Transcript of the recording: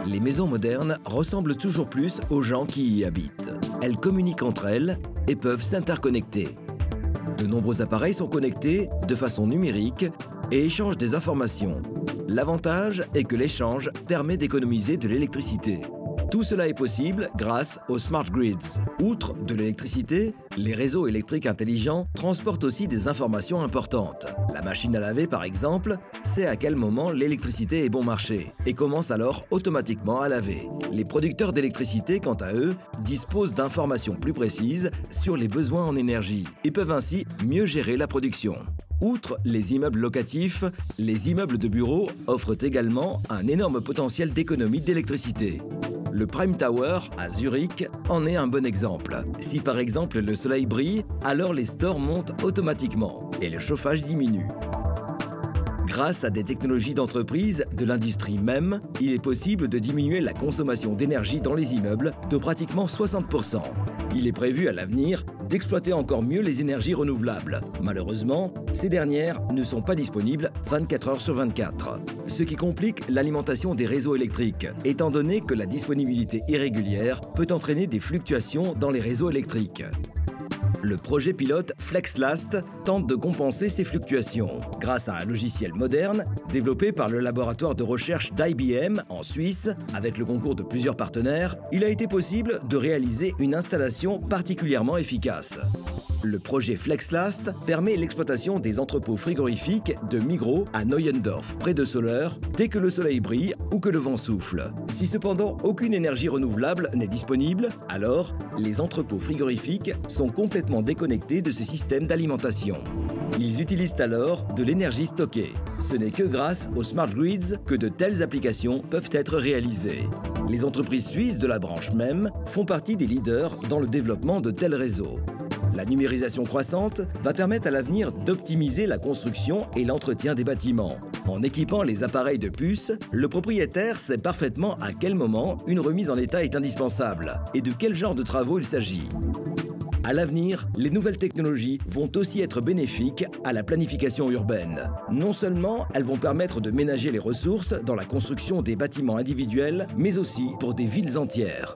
Les maisons modernes ressemblent toujours plus aux gens qui y habitent. Elles communiquent entre elles et peuvent s'interconnecter. De nombreux appareils sont connectés de façon numérique et échangent des informations. L'avantage est que l'échange permet d'économiser de l'électricité. Tout cela est possible grâce aux smart grids. Outre de l'électricité, les réseaux électriques intelligents transportent aussi des informations importantes. La machine à laver, par exemple, sait à quel moment l'électricité est bon marché et commence alors automatiquement à laver. Les producteurs d'électricité, quant à eux, disposent d'informations plus précises sur les besoins en énergie et peuvent ainsi mieux gérer la production. Outre les immeubles locatifs, les immeubles de bureaux offrent également un énorme potentiel d'économie d'électricité. Le Prime Tower, à Zurich, en est un bon exemple. Si par exemple le soleil brille, alors les stores montent automatiquement et le chauffage diminue. Grâce à des technologies d'entreprise, de l'industrie même, il est possible de diminuer la consommation d'énergie dans les immeubles de pratiquement 60%. Il est prévu à l'avenir d'exploiter encore mieux les énergies renouvelables. Malheureusement, ces dernières ne sont pas disponibles 24 heures sur 24, ce qui complique l'alimentation des réseaux électriques, étant donné que la disponibilité irrégulière peut entraîner des fluctuations dans les réseaux électriques. Le projet pilote FlexLast tente de compenser ces fluctuations. Grâce à un logiciel moderne, développé par le laboratoire de recherche d'IBM en Suisse, avec le concours de plusieurs partenaires, il a été possible de réaliser une installation particulièrement efficace. Le projet FlexLast permet l'exploitation des entrepôts frigorifiques de Migros à Neuendorf, près de Soleure, dès que le soleil brille ou que le vent souffle. Si cependant aucune énergie renouvelable n'est disponible, alors les entrepôts frigorifiques sont complètement déconnectés de ce système d'alimentation. Ils utilisent alors de l'énergie stockée. Ce n'est que grâce aux smart grids que de telles applications peuvent être réalisées. Les entreprises suisses de la branche même font partie des leaders dans le développement de tels réseaux. La numérisation croissante va permettre à l'avenir d'optimiser la construction et l'entretien des bâtiments. En équipant les appareils de puces, le propriétaire sait parfaitement à quel moment une remise en état est indispensable et de quel genre de travaux il s'agit. À l'avenir, les nouvelles technologies vont aussi être bénéfiques à la planification urbaine. Non seulement elles vont permettre de ménager les ressources dans la construction des bâtiments individuels, mais aussi pour des villes entières.